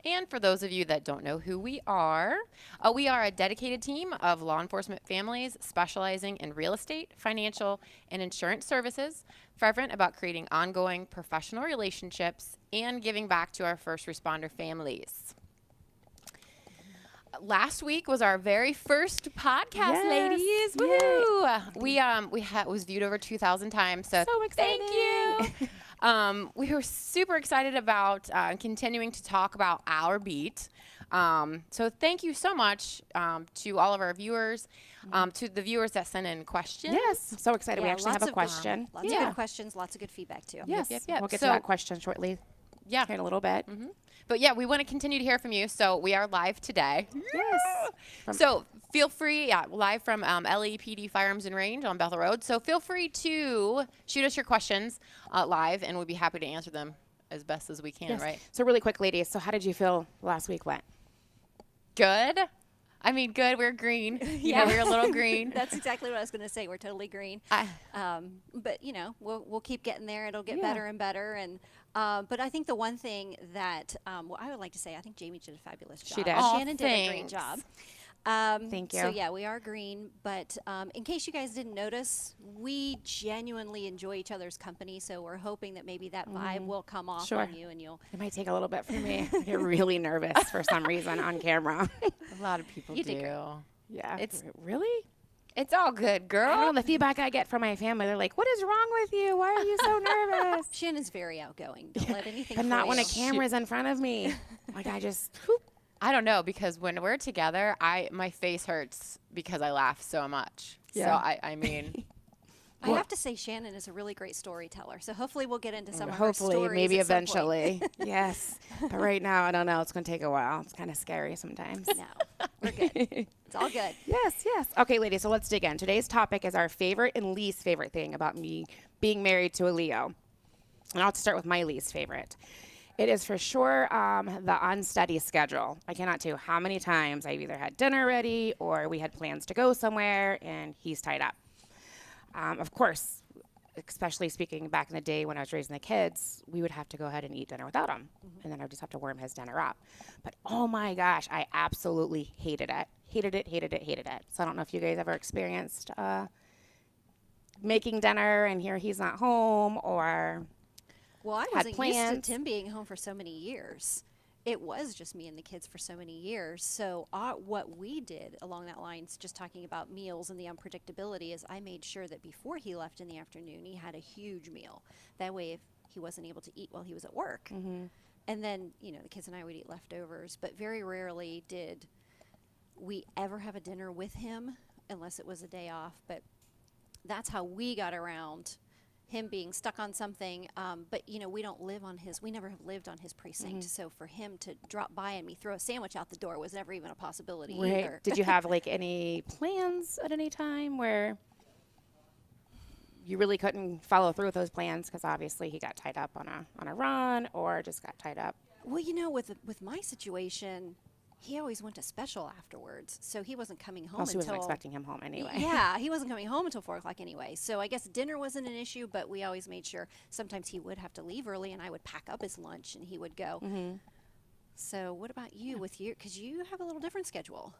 And for those of you that don't know who we are a dedicated team of law enforcement families specializing in real estate, financial, and insurance services, fervent about creating ongoing professional relationships and giving back to our first responder families. Last week was our very first podcast, ladies. Woohoo! It was viewed over 2,000 times. So exciting. Thank you. We were super excited about continuing to talk about our beat. So thank you so much to all of our viewers, to the viewers that sent in questions. Yes, I'm so excited. We actually have a question. Lots of good questions, lots of good feedback too. Yes, Yep. we'll get to that question shortly. Yeah. Here in a little bit. But yeah, we want to continue to hear from you. So we are live today. Yes. So feel free, live from LAPD Firearms and Range on Bethel Road. So feel free to shoot us your questions live, and we'll be happy to answer them as best as we can, right? So really quick, ladies, so how did you feel last week went? Good. I mean, good. We're green. Yeah, we're a little green. That's exactly what I was going to say. We're totally green. But you know, we'll keep getting there. It'll get better and better. And but I think the one thing that well, I would like to say, I think Jamie did a fabulous job. She did. Shannon did a great job. Thank you. So yeah, we are green. But in case you guys didn't notice, we genuinely enjoy each other's company. So we're hoping that maybe that vibe will come off on you, and you'll. It might take a little bit for me. I get really nervous for some reason on camera. A lot of people do. Yeah. It's really. It's all good, girl. I don't know, the feedback I get from my family, they're like, "What is wrong with you? Why are you so nervous?" Shannon's very outgoing. Don't let anything. But not fool when you. a camera's in front of me. Like I just. I don't know, because when we're together, my face hurts because I laugh so much. Yeah. So I mean, I have to say, Shannon is a really great storyteller. So hopefully we'll get into some of her Hopefully, stories. maybe at some point. eventually. Yes. But right now, I don't know. It's going to take a while. It's kind of scary sometimes. No, we're good. It's all good. Yes. Okay, ladies, so let's dig in. Today's topic is our favorite and least favorite thing about me being married to a Leo. And I'll start with my least favorite. It is for sure the unsteady schedule. I cannot tell you how many times I've either had dinner ready or we had plans to go somewhere and he's tied up. Of course, especially speaking back in the day when I was raising the kids, we would have to go ahead and eat dinner without him. And then I would just have to warm his dinner up. But oh my gosh, I absolutely hated it. Hated it. So I don't know if you guys ever experienced making dinner and here he's not home, or Well, I had wasn't used to plans. Tim being home for so many years. It was just me and the kids for so many years. So what we did along that lines, just talking about meals and the unpredictability, is I made sure that before he left in the afternoon, he had a huge meal. That way, if he wasn't able to eat while he was at work, and then, you know, the kids and I would eat leftovers. But very rarely did we ever have a dinner with him unless it was a day off. But that's how we got around him being stuck on something. But, you know, we never have lived on his precinct. So for him to drop by and me throw a sandwich out the door was never even a possibility either. Did you have like any plans at any time where you really couldn't follow through with those plans because obviously he got tied up on a run or just got tied up? Well, you know, with my situation, he always went to special afterwards, so he wasn't coming home Also, until. wasn't expecting him home anyway. Yeah, he wasn't coming home until 4 o'clock anyway. So I guess dinner wasn't an issue, but we always made sure. Sometimes he would have to leave early, and I would pack up his lunch, and he would go. So what about you with you? Because you have a little different schedule.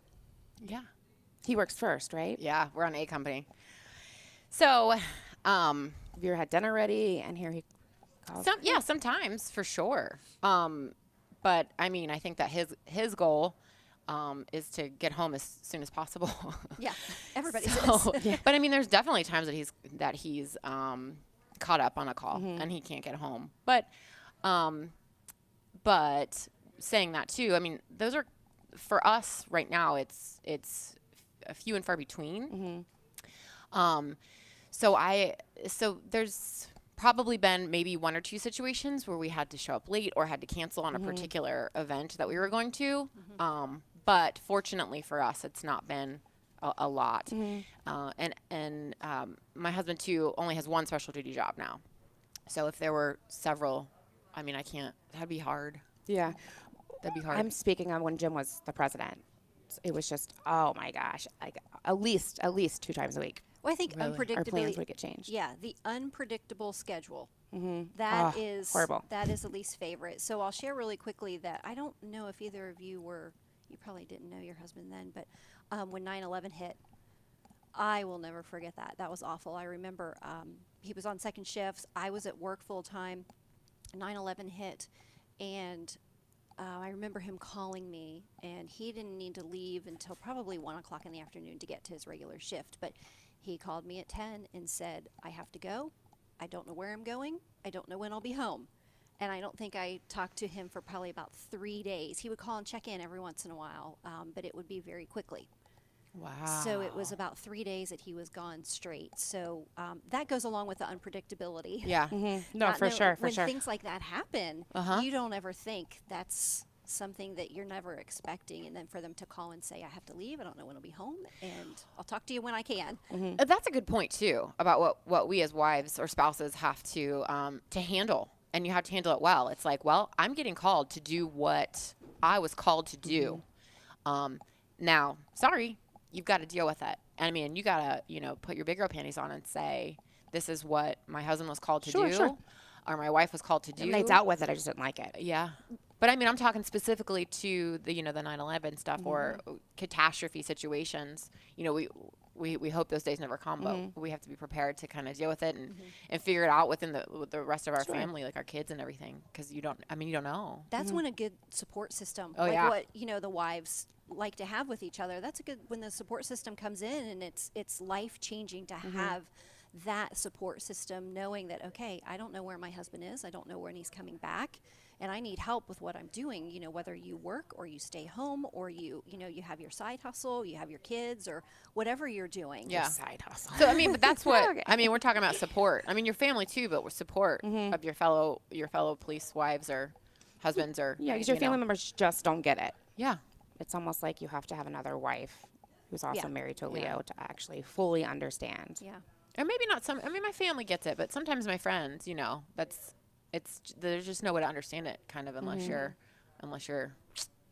yeah. He works first, right? Yeah, we're on A company. So, Have you ever had dinner ready and here he calls? sometimes for sure. But I mean, I think that his goal is to get home as soon as possible. Yeah, everybody So, says. but I mean, there's definitely times that he's caught up on a call and he can't get home. But saying that too, I mean, those are for us right now. It's a few and far between. So there's probably been maybe 1 or 2 situations where we had to show up late or had to cancel on a particular event that we were going to. But fortunately for us, it's not been a lot. And my husband too only has one special duty job now. So if there were several, I mean, that'd be hard. Yeah. That'd be hard. I'm speaking on when Jim was the president. It was just, oh my gosh, like at least 2 times a week. Well, I think Really? Our plans unpredictability. would get changed. Yeah, the unpredictable schedule That Oh, is horrible. That is the least favorite. So I'll share really quickly that I don't know if either of you were, you probably didn't know your husband then, but when 9/11 hit, I will never forget that. That was awful. I remember he was on second shifts. I was at work full time. 9/11 hit, and I remember him calling me, and he didn't need to leave until probably 1 o'clock in the afternoon to get to his regular shift. But he called me at 10 and said, I have to go. I don't know where I'm going. I don't know when I'll be home. And I don't think I talked to him for probably about 3 days. He would call and check in every once in a while, but it would be very quickly. Wow. So it was about 3 days that he was gone straight. So that goes along with the unpredictability. Yeah. No, Not for know- sure, for when sure. things like that happen, Uh-huh. you don't ever think that's something that you're never expecting. And then for them to call and say, I have to leave, I don't know when I'll be home, and I'll talk to you when I can. That's a good point too about what we as wives or spouses have to handle, and you have to handle it well. It's like, well, I'm getting called to do what I was called to do. Now, sorry, you've got to deal with it. I mean, you got to put your big girl panties on and say, this is what my husband was called to Sure, do, sure. or my wife was called to do. And I dealt with it. I just didn't like it. Yeah. But I mean, I'm talking specifically to the 9/11 stuff or catastrophe situations. We hope those days never come, but we have to be prepared to kind of deal with it and figure it out within the rest of our Sure. family, like our kids and everything, because you don't know. That's when a good support system, Oh, like yeah. what the wives like to have with each other. That's a good when the support system comes in, and it's life changing to have that support system, knowing that okay, I don't know where my husband is, I don't know when he's coming back, and I need help with what I'm doing. Whether you work or you stay home or you have your side hustle, you have your kids or whatever you're doing. Yeah. Side hustle. So I mean, but that's what Okay. I mean. We're talking about support. I mean, your family too, but with support of your fellow police wives or husbands or Yeah, because your family members just don't get it. Yeah. It's almost like you have to have another wife who's also Yeah. married to a Leo to actually fully understand. Yeah. Or maybe not some. I mean, my family gets it, but sometimes my friends, there's just no way to understand it, kind of, unless you're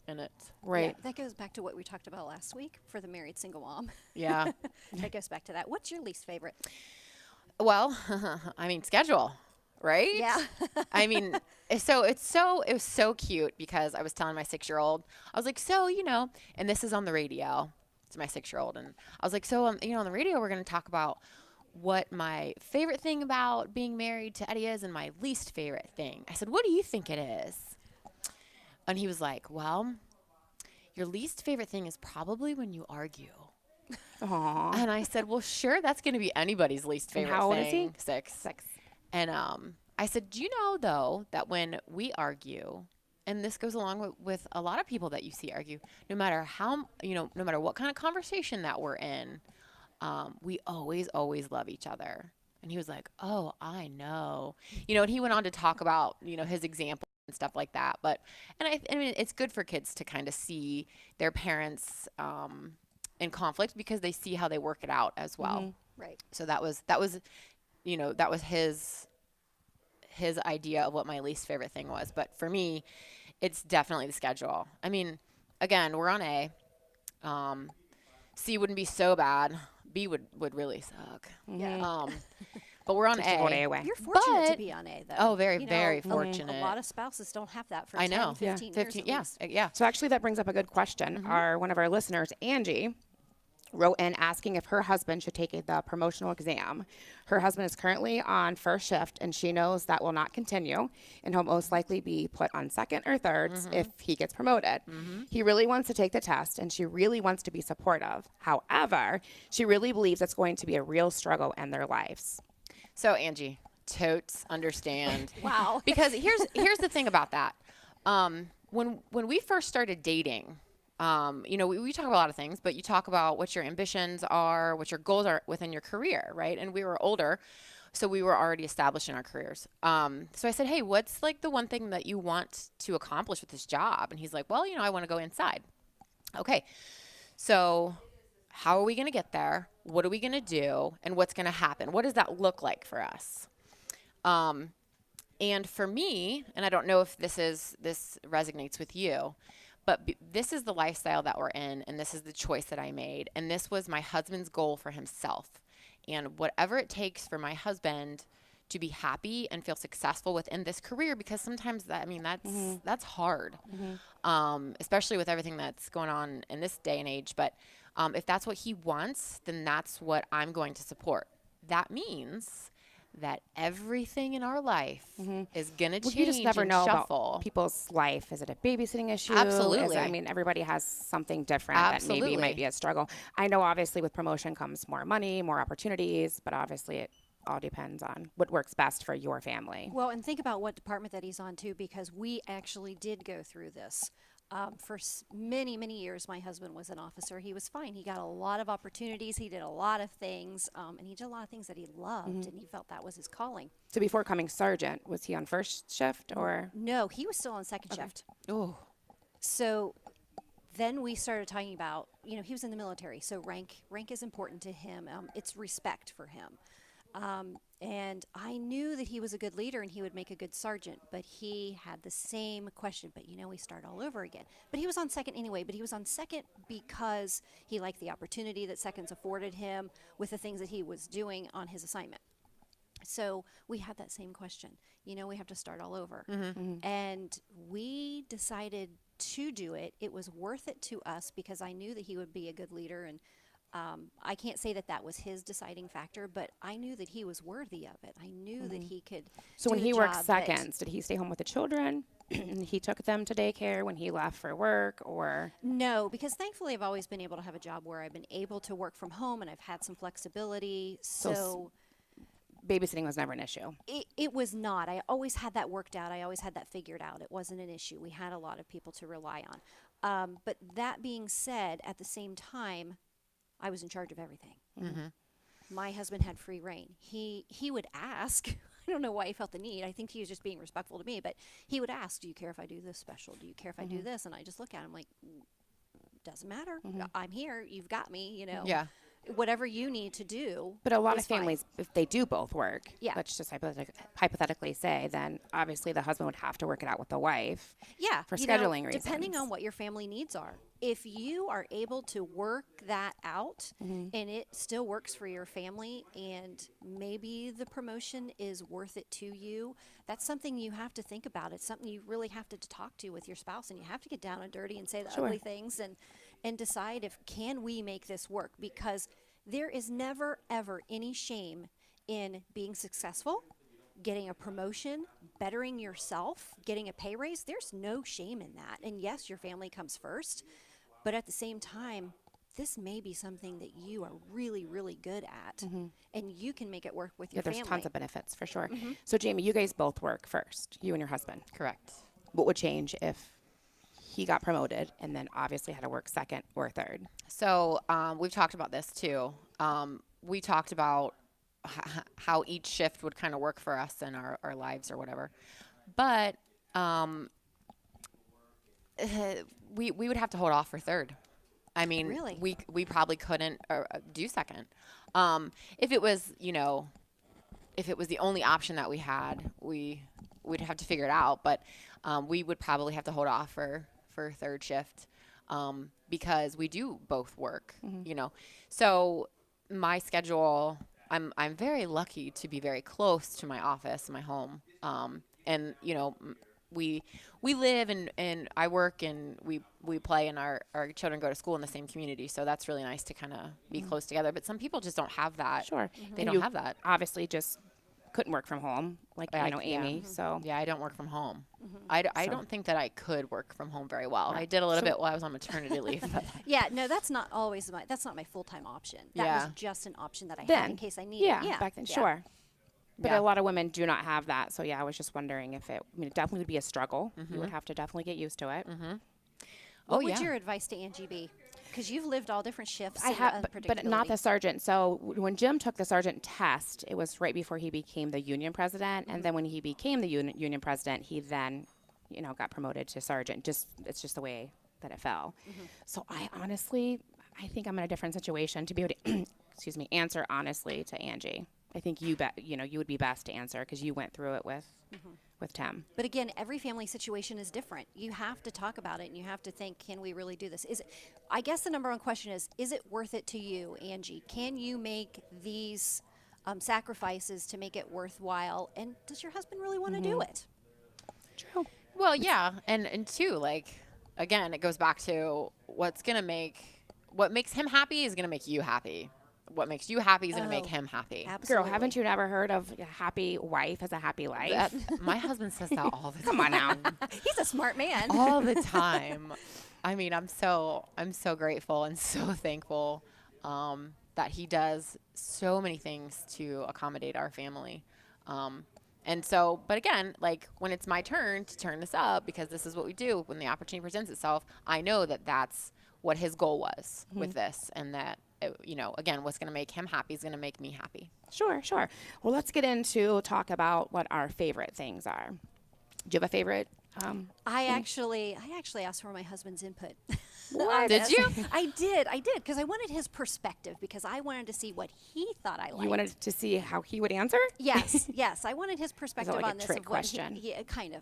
in it. Right. Yeah, that goes back to what we talked about last week for the married single mom. Yeah. That goes back to that. What's your least favorite? Well, I mean, schedule, right? Yeah. I mean, it was so cute because I was telling my 6-year-old, I was like, and this is on the radio. It's my 6-year-old, and I was like, on the radio we're going to talk about what my favorite thing about being married to Eddie is and my least favorite thing. I said, what do you think it is? And he was like, well, your least favorite thing is probably when you argue. Aww. And I said, well, sure, that's going to be anybody's least And favorite how old thing. is he? 6. 6. And I said, do you know, though, that when we argue, and this goes along with a lot of people that you see argue, no matter what kind of conversation that we're in, we always, always love each other. And he was like, oh, I know. And he went on to talk about, his example and stuff like that. But, and I mean, it's good for kids to kind of see their parents in conflict because they see how they work it out as well. Right. So that was his idea of what my least favorite thing was. But for me, it's definitely the schedule. I mean, again, we're on A. C wouldn't be so bad. B would really suck. Yeah. But we're on Just avoid A A. away. You're fortunate to But- be on A, though. Oh, very, You know, very a- fortunate. A lot of spouses don't have that for I 10, know. 15 years 15, at yeah, least. yeah. So actually that brings up a good question. One of our listeners, Angie, wrote in asking if her husband should take the promotional exam. Her husband is currently on first shift, and she knows that will not continue, and he'll most likely be put on second or thirds if he gets promoted. He really wants to take the test, and she really wants to be supportive. However, she really believes it's going to be a real struggle in their lives. So Angie, totes understand. Wow. Because here's the thing about that. When we first started dating, we talk about a lot of things, but you talk about what your ambitions are, what your goals are within your career, right? And we were older, so we were already established in our careers. So I said, hey, what's like the one thing that you want to accomplish with this job? And he's like, well, I want to go inside. Okay, so how are we going to get there? What are we going to do? And what's going to happen? What does that look like for us? And for me, and I don't know if this resonates with you, but this is the lifestyle that we're in, and this is the choice that I made, and this was my husband's goal for himself. And whatever it takes for my husband to be happy and feel successful within this career, because sometimes that, I mean, that's hard, especially with everything that's going on in this day and age. But if that's what he wants, then that's what I'm going to support. That means that everything in our life is gonna change You just never and know shuffle. about people's life. Is it a babysitting issue? Absolutely. I mean, everybody has something different that maybe Absolutely. might be a struggle. I know obviously with promotion comes more money, more opportunities, but obviously it all depends on what works best for your family. Well, and think about what department that he's on too, because we actually did go through this. For many, many years, my husband was an officer. He was fine. He got a lot of opportunities. He did a lot of things, and he did a lot of things that he loved, and he felt that was his calling. So before coming sergeant, was he on first shift or? No, he was still on second shift. Oh, So then we started talking about, you know, he was in the military, so rank is important to him. It's respect for him. And I knew that he was a good leader and he would make a good sergeant, but he had the same question. But, you know, we start all over again. But he was on second anyway, but he was on second because he liked the opportunity that seconds afforded him with the things that he was doing on his assignment. So we had that same question. You know, we have to start all over. And we decided to do it. It was worth it to us because I knew that he would be a good leader. And I can't say that that was his deciding factor, but I knew that he was worthy of it. I knew that he could. So when do he the worked job that- seconds, did he stay home with the children? He took them to daycare when he left for work, or? No, because thankfully I've always been able to have a job where I've been able to work from home and I've had some flexibility. So Babysitting was never an issue. it was not. I always had that worked out. I always had that figured out. It wasn't an issue. We had a lot of people to rely on. But that being said, at the same time, I was in charge of everything. My husband had free reign. He would ask. I don't know why he felt the need. I think he was just being respectful to me. But he would ask, "Do you care if I do this special? Do you care if I do this?" And I just look at him like, "Doesn't matter. I'm here. You've got me. You know." yeah. Whatever you need to do. But a lot of is fine. families, if they do both work, Yeah. let's just hypothetically say, then obviously the husband would have to work it out with the wife. Yeah, for you know, scheduling reasons. depending on what your family needs are. If you are able to work that out and it still works for your family and maybe the promotion is worth it to you, that's something you have to think about. It's something you really have to talk to with your spouse, and you have to get down and dirty and say the Sure. ugly things and decide if can we make this work, because there is never ever any shame in being successful, getting a promotion, bettering yourself, getting a pay raise. There's no shame in that. And yes, your family comes first, but at the same time, this may be something that you are really, really good at, and you can make it work with Yeah, your there's family. tons of benefits for sure. So Jamie, you guys both work first, you and your husband. Correct. What would change if he got promoted and then obviously had to work second or third? So we've talked about this too. We talked about how each shift would kind of work for us in our lives or whatever. But we would have to hold off for third. I mean, Really? we probably couldn't do second. If it was, you know, if it was the only option that we had, we'd have to figure it out. But we would probably have to hold off for third shift because we do both work, you know. So my schedule, I'm very lucky to be very close to my office, my home. And, you know, we live and I work and we play and our children go to school in the same community. So that's really nice to kind of be close together. But some people just don't have that. Sure. They And don't you have that. Obviously just couldn't work from home, like Yeah, I know yeah. Amy, so. Yeah, I don't work from home. I So- don't think that I could work from home very well. I did a little bit while I was on maternity leave. But Yeah, no, that's not always that's not my full-time option. That Yeah. was just an option that I had Then, in case I needed. yeah, back then, sure. But Yeah. a lot of women do not have that. So yeah, I was just wondering if it definitely would be a struggle. You would have to definitely get used to it. What Oh, would yeah. your advice to Angie be? Because you've lived all different shifts. I and have, but not the unpredictability. sergeant. So when Jim took the sergeant test, it was right before he became the union president. And then when he became the union president, he then, got promoted to sergeant. It's just the way that it fell. So I think I'm in a different situation to be able to, answer honestly to Angie. I think you would be best to answer because you went through it with Tim. But again, every family situation is different. You have to talk about it and you have to think, can we really do this? I guess the number one question is it worth it to you, Angie? Can you make these sacrifices to make it worthwhile. And does your husband really want to do it? True. Well, yeah, and two, like, again, it goes back to what makes him happy is gonna make you happy. What makes you happy is gonna make him happy. Absolutely. Girl, haven't you never heard of a happy wife has a happy life? My husband says that all the time. Come on now. He's a smart man. All the time. I mean, I'm so grateful and so thankful that he does so many things to accommodate our family. And so, but again, like when it's my turn to turn this up, because this is what we do when the opportunity presents itself, I know that that's what his goal was with this, and that, again, what's going to make him happy is going to make me happy. Sure. Well, let's get into talk about what our favorite things are. Do you have a favorite? I actually asked for my husband's input. What? Did you? I did, because I wanted his perspective, because I wanted to see what he thought I liked. You wanted to see how he would answer? Yes, I wanted his perspective like a on this. trick of what question? Yeah, kind of.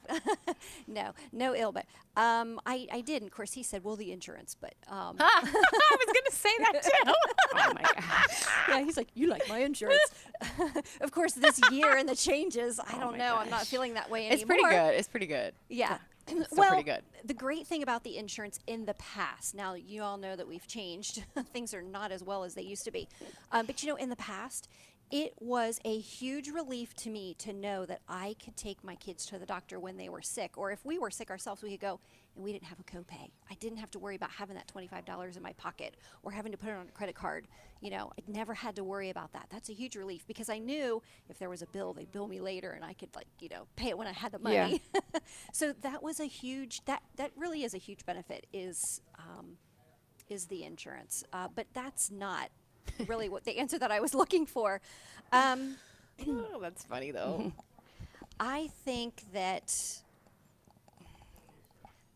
No ill, but I did. And of course, he said, "Well, the insurance," but I was going to say that too. Oh my gosh. yeah, he's like, "You like my insurance?" Of course, this year and the changes, I don't my know. I'm not gosh. feeling that way anymore. It's pretty good. Yeah. Still pretty good. The great thing about the insurance in the past, now you all know that we've changed. Things are not as well as they used to be. But in the past, it was a huge relief to me to know that I could take my kids to the doctor when they were sick, or if we were sick ourselves, we could go, and we didn't have a copay. I didn't have to worry about having that $25 in my pocket or having to put it on a credit card. I never had to worry about that. That's a huge relief, because I knew if there was a bill, they'd bill me later, and I could pay it when I had the money. Yeah. So that was a huge, that really is a huge benefit, is the insurance. But that's not really what the answer that I was looking for. Oh, that's funny though. I think that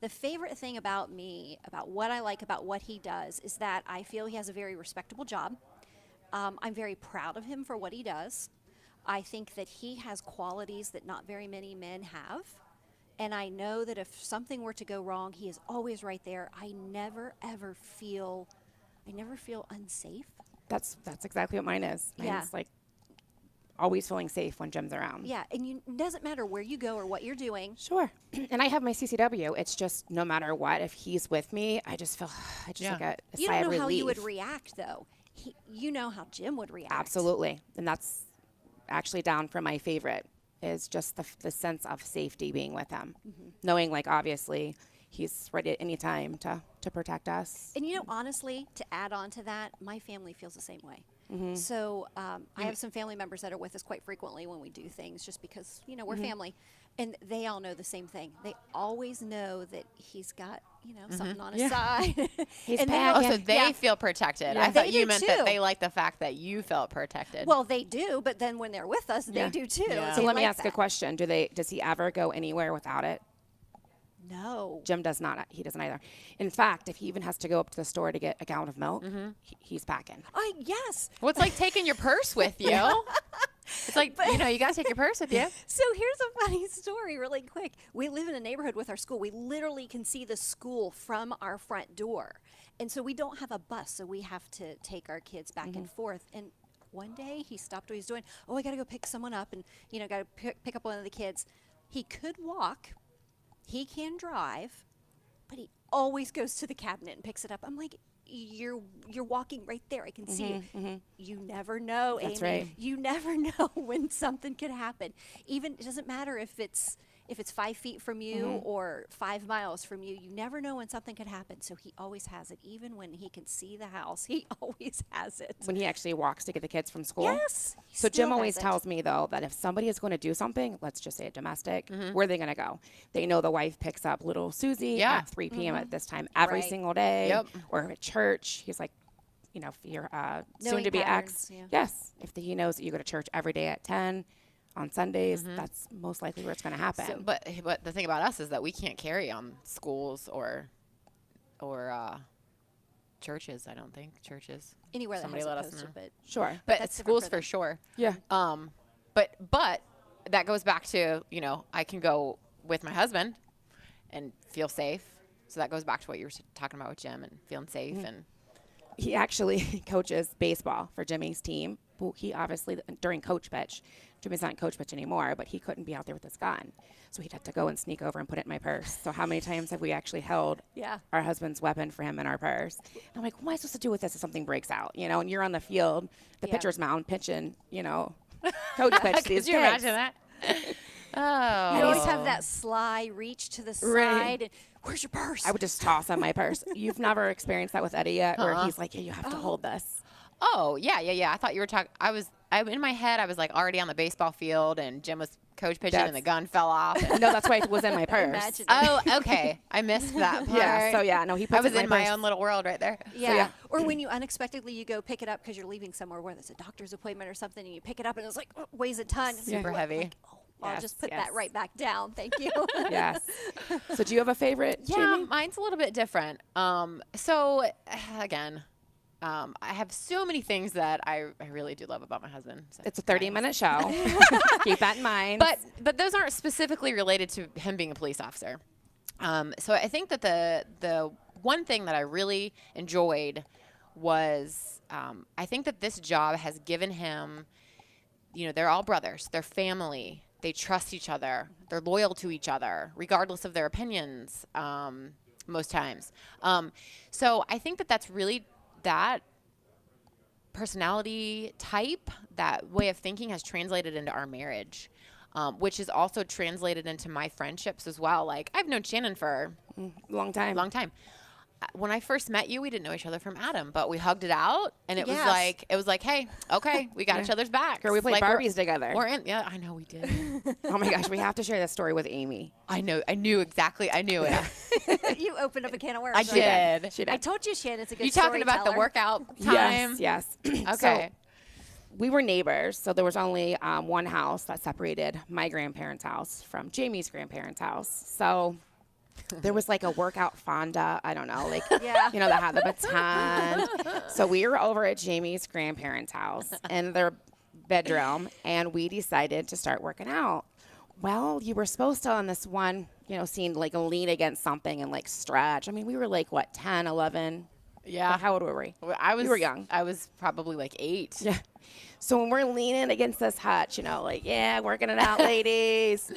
the favorite thing about me, about what I like about what he does, is that I feel he has a very respectable job. I'm very proud of him for what he does. I think that he has qualities that not very many men have. And I know that if something were to go wrong, he is always right there. I never feel unsafe. That's exactly what mine is. Mine's Yeah. like always feeling safe when Jim's around. Yeah, and it doesn't matter where you go or what you're doing. Sure. And I have my CCW. It's just no matter what, if he's with me, I just feel like a You sigh don't of know how relief. you would react, though. You know how Jim would react. Absolutely. And that's actually down from my favorite, is just the sense of safety being with him. Knowing, like, obviously, he's ready at any time to protect us. And honestly, to add on to that, my family feels the same way. So I have some family members that are with us quite frequently when we do things, just because we're family, and they all know the same thing. They always know that he's got something on his side. He's and back. Oh, Yeah. so they feel protected. I They thought you do meant too. that they like the fact that you felt protected. Well, they do, but then when they're with us, Yeah. they do too. Yeah. So They let me like ask a that. question. Does he ever go anywhere without it? No. Jim does not. He doesn't either. In fact, if he even has to go up to the store to get a gallon of milk, he's packing. Yes. well, it's like taking your purse with you. It's like, you got to take your purse with you. So here's a funny story really quick. We live in a neighborhood with our school. We literally can see the school from our front door. And so we don't have a bus, so we have to take our kids back and forth. And one day he stopped what he's doing. Oh, I got to go pick someone up and, got to pick up one of the kids. He could walk. He can drive, but he always goes to the cabinet and picks it up. I'm like, you're walking right there. I can see you. You never know, That's Amy. right. You never know when something could happen. Even it doesn't matter if it's 5 feet from you or 5 miles from you. You never know when something could happen. So he always has it. Even when he can see the house, he always has it. When he actually walks to get the kids from school? Yes. he So Jim still always has it. tells me, though, that if somebody is going to do something, let's just say a domestic, where are they going to go? They know the wife picks up little Susie Yeah. at 3 p.m. at this time every Right. single day. Yep. Or at church. He's like, if you're soon to be patterns, ex, yeah. yes. If he knows that you go to church every day at 10 on Sundays, that's most likely where it's going to happen. So, but the thing about us is that we can't carry on schools or churches. I don't think churches. Anywhere that Somebody has a let us poster, know. but Sure. But that's different schools for for them. sure. Yeah. But that goes back to I can go with my husband and feel safe. So that goes back to what you were talking about with Jim and feeling safe and He actually coaches baseball for Jimmy's team. Well, he obviously, during coach pitch, Jimmy's not in coach pitch anymore, but he couldn't be out there with his gun. So he'd have to go and sneak over and put it in my purse. So how many times have we actually held our husband's weapon for him in our purse? And I'm like, what am I supposed to do with this if something breaks out? You know, and you're on the field, the pitcher's mound pitching, you know, coach pitch to these Could you kids. imagine that? Oh. You always have that sly reach to the side. And, where's your purse? I would just toss on my purse. You've never experienced that with Eddie yet, where he's like, yeah, you have to hold this. Oh, yeah. I thought you were talking. In my head, I was like already on the baseball field, and Jim was coach pitching, and the gun fell off. No, that's why it was in my purse. Imagine Oh, okay. I missed that part. Yeah, so yeah, no, he puts I was it in my purse. own little world right there. Yeah. Or when you unexpectedly you go pick it up because you're leaving somewhere where there's a doctor's appointment or something, and you pick it up and it's like weighs a ton. It's Super like, heavy. Like, I'll Yes, just put yes. that right back down. Thank you. Yes. So do you have a favorite, Yeah, Jamie? mine's a little bit different. So again, I have so many things that I really do love about my husband. So It's a 30-minute show. Keep that in mind. But those aren't specifically related to him being a police officer. So I think that the one thing that I really enjoyed was I think that this job has given him, you know, they're all brothers, they're family, they trust each other, they're loyal to each other, regardless of their opinions most times. So I think that that's really that personality type, that way of thinking has translated into our marriage, which is also translated into my friendships as well. Like, I've known Shannon for long time. long time. When I first met you, we didn't know each other from Adam, but we hugged it out, and it Yes. was like, hey, okay, we got each other's back. Girl, we played Barbies together. We're in. Yeah, I know we did. Oh my gosh, we have to share this story with Amy. I knew exactly. I knew it. You opened up a can of worms. I right? did. She did. I told you, Shannon's a good You talking about the storyteller. workout time? Yes. Okay. So we were neighbors, so there was only one house that separated my grandparents' house from Jamie's grandparents' house. So there was like a workout fonda, I don't know, like, Yeah. you know, that had the baton. So we were over at Jamie's grandparents' house in their bedroom, and we decided to start working out. Well, you were supposed to, on this one, you know, scene, like lean against something and like stretch. I mean, we were like, what, 10, 11? Yeah. Like, how old were we? We were young. I was probably like 8. Yeah. So when we're leaning against this hutch, you know, like, yeah, working it out, ladies.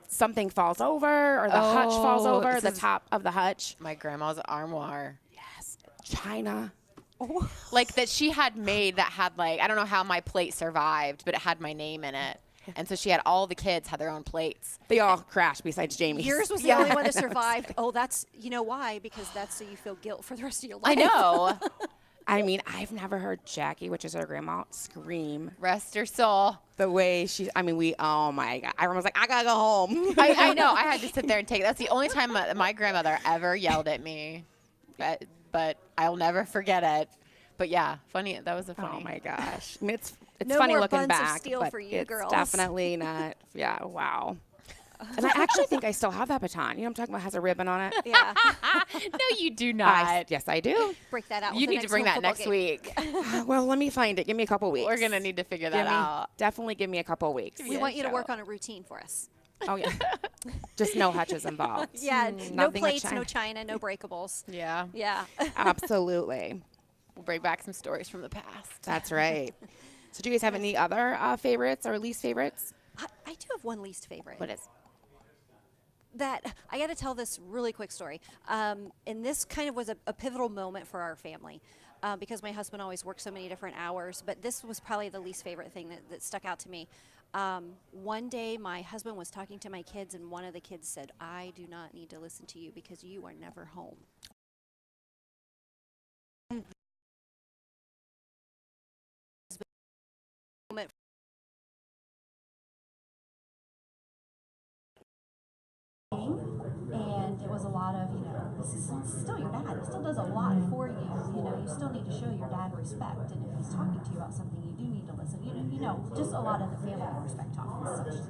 Something falls over, or the hutch falls Oh, over, this the is- top of the hutch. My grandma's armoire. Yes. China. Like that she had made that had like, I don't know how my plate survived, but it had my name in it. And so she had all the kids had their own plates. They all crashed besides Jamie's. Yours was the only one that survived. Oh, that's, you know why? Because that's so you feel guilt for the rest of your life. I know. I mean, I've never heard Jackie, which is her grandma, scream Rest her soul. the way she, I mean, oh my God. I was like, I gotta go home. I know. I had to sit there and take. That's the only time my grandmother ever yelled at me, but I'll never forget it. But yeah, funny. That was a funny. Oh my gosh. I mean, it's No funny more looking buns of back, steel but for you it's girls. definitely not. Yeah, wow. And I actually think I still have that baton. You know what I'm talking about? It has a ribbon on it. Yeah. No, you do not. Yes, I do. Break that out. You with the need to next bring home that football next game. week. Well, let me find it. Give me a couple weeks. We're gonna need to figure that out. Definitely give me a couple weeks. We Yeah, want you to shout work out. on a routine for us. Oh, yeah. Just no hutches involved. Yeah. No Nothing with plates, China. no china, no breakables. Yeah, Yeah. Absolutely. we'll bring back some stories from the past. That's right. So do you guys have any other favorites or least favorites? I do have one least favorite. What is? That I got to tell this really quick story. And this kind of was a pivotal moment for our family because my husband always worked so many different hours. But this was probably the least favorite thing that stuck out to me. One day, my husband was talking to my kids, and one of the kids said, "I do not need to listen to you because you are never home." And it was a lot of, this is still your dad. He still does a lot for you. You still need to show your dad respect. And if he's talking to you about something, you do need to listen. Just a lot of the family respect talk and such.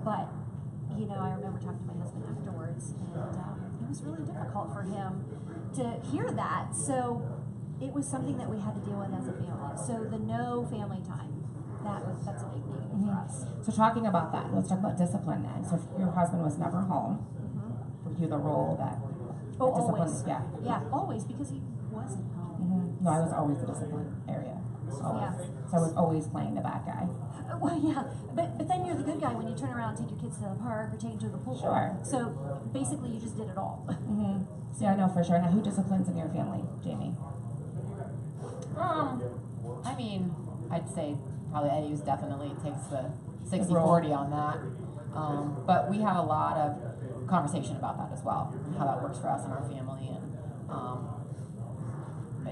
But, I remember talking to my husband afterwards, and it was really difficult for him to hear that. So it was something that we had to deal with as a family. So the no family time, that's a big negative for us. So talking about that, let's talk about discipline then. So if your husband was never home, were you the role that Oh, discipline? always. Yeah. Yeah, always, because he wasn't home. No, I was always the discipline area. Always. So I was always playing the bad guy. Well, yeah, but then you're the good guy when you turn around and take your kids to the park or take them to the pool. Sure. So basically, you just did it all. Yeah, I know for sure. Now, who disciplines in your family, Jamie? I mean, I'd say probably Eddie's definitely takes the 60-40 role. on that. But we have a lot of conversation about that as well, and how that works for us and our family, and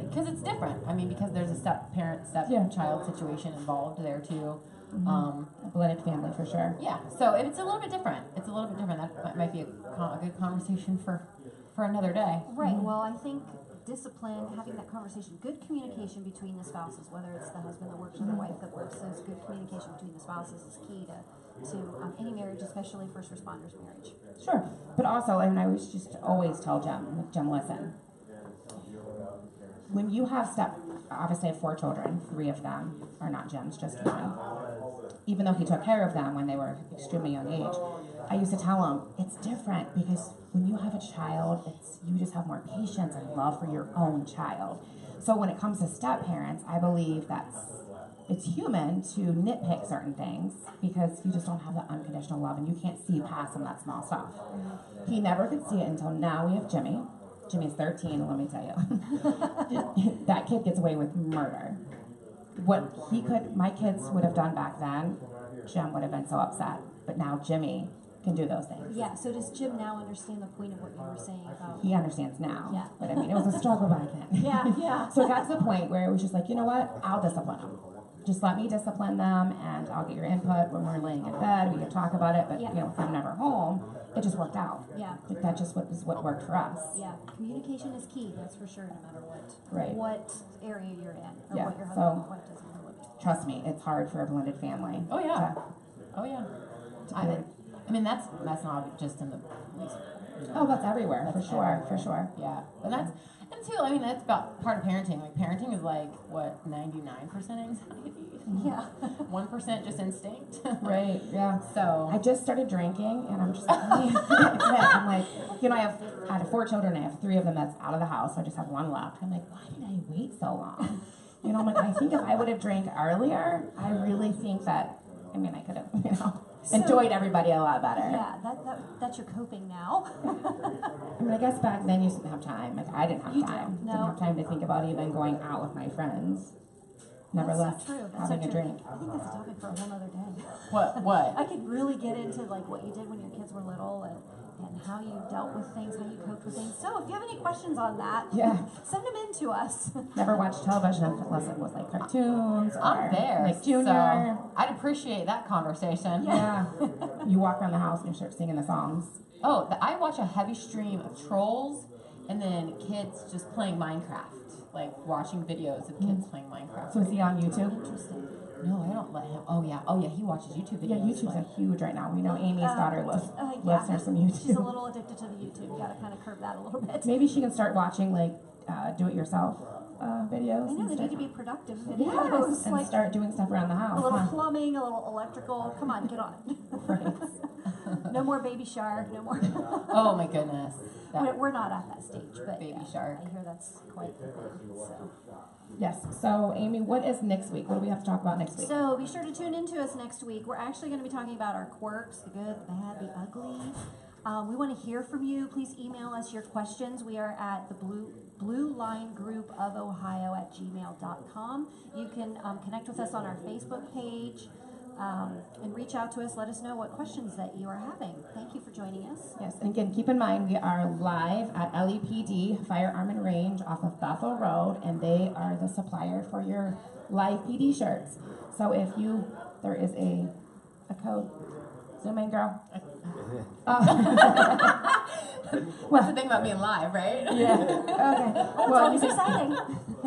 because it's different. I mean, because there's a step-parent, step-child situation involved there too. A blended family for sure. Yeah, so it's a little bit different. It's a little bit different. That might be a good conversation for another day. Right. Well, I think discipline, having that conversation, good communication between the spouses, whether it's the husband that works or the wife that works, so it's good communication between the spouses is key to any marriage, especially first responders marriage. Sure. But also, and I was just always tell Jim, listen, when you have obviously I have 4 children, 3 of them are not Jim's, just one. Even though he took care of them when they were extremely young age, I used to tell him, it's different because when you have a child, you just have more patience and love for your own child. So when it comes to step parents, I believe it's human to nitpick certain things because you just don't have that unconditional love and you can't see past some of that small stuff. He never could see it until now we have Jimmy. Jimmy's 13, and let me tell you, that kid gets away with murder. What my kids would have done back then, Jim would have been so upset. But now Jimmy can do those things. Yeah, so does Jim now understand the point of what you were saying about... He understands now. Yeah. But I mean, it was a struggle back then. Yeah. So it got to the point where it was just like, you know what? I'll discipline them. Just let me discipline them, and I'll get your input when we're laying in bed. We can talk about it, but if I'm never home, it just worked out. Yeah. Like that just was what worked for us. Yeah, communication is key, that's for sure, no matter what. Right. What area you're in, or Yeah, what your so- husband or wife does for a living. Trust me, it's hard for a blended family. Oh yeah. to- Oh yeah. to I do it. mean that's not just in the police. Oh, that's everywhere, That's for sure, everywhere. for sure. Yeah, and too. I mean, that's about part of parenting. Like parenting is like what 99% anxiety. Yeah. 1% just instinct. Right, yeah. So I just started drinking, and I'm just like, I'm like, I have 4 children, I have 3 of them that's out of the house, so I just have 1 left. I'm like, why did I wait so long? I'm like, I think if I would have drank earlier, I really think that, I could have, enjoyed everybody a lot better. Yeah, that's your coping now. I guess back then you didn't have time. Like, I didn't have You time. no. Didn't have time to think about even going out with my friends. Never That's left so true. That's having so a true. drink. I think that's a topic for a whole other day. what? I could really get into like what you did when your kids were little and how you dealt with things, how you coped with things. So if you have any questions on that, Yeah. send them in to us. Never watched television unless it was like cartoons or I'm there. like Junior. So I'd appreciate that conversation. Yeah. You walk around the house and you start singing the songs. Oh, I watch a heavy stream of trolls and then kids just playing Minecraft. Like watching videos of kids playing Minecraft. So is he on YouTube? Interesting. No, I don't let him. Oh yeah, he watches YouTube videos. Yeah, YouTube's like, huge right now. We know Amy's daughter loves Yeah. her some YouTube. She's a little addicted to the YouTube. You gotta kind of curb that a little bit. Maybe she can start watching like do-it-yourself videos. I know and they start- need to be productive Yes, videos. and Like start doing stuff around the house. a little huh? plumbing, a little electrical. Come on, get on it. Right. No more Baby Shark. No more. oh my goodness. That- We're not at that stage, but Baby yeah, Shark. I hear that's quite the thing. So. Yes. So, Amy, what is next week? What do we have to talk about next week? So be sure to tune into us next week. We're actually going to be talking about our quirks, the good, the bad, the ugly. We want to hear from you. Please email us your questions. We are at the BlueLine Group of Ohio at gmail.com. You can connect with us on our Facebook page and reach out to us. Let us know what questions that you are having. Thank you for joining us. Yes, and again, keep in mind we are live at LEPD Firearm and Range off of Bethel Road, and they are the supplier for your live PD shirts. So if there is a code. Zoom in, girl. What's the thing about being live, right? Yeah. Okay. Well, It's exciting.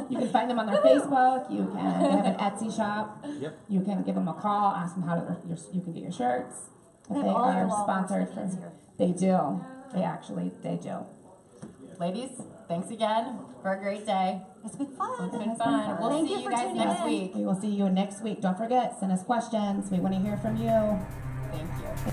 you can find them on their Facebook. They have an Etsy shop. Yep. You can give them a call, ask them you can get your shirts. But They they have all your are law sponsored enforcement for. needs here. They do. They do. Ladies, thanks again for a great day. It's been fun. It's been has been fun. fun. We'll Thank see you you for guys tuning next in. week. We will see you next week. Don't forget, send us questions. We want to hear from you. Thank you.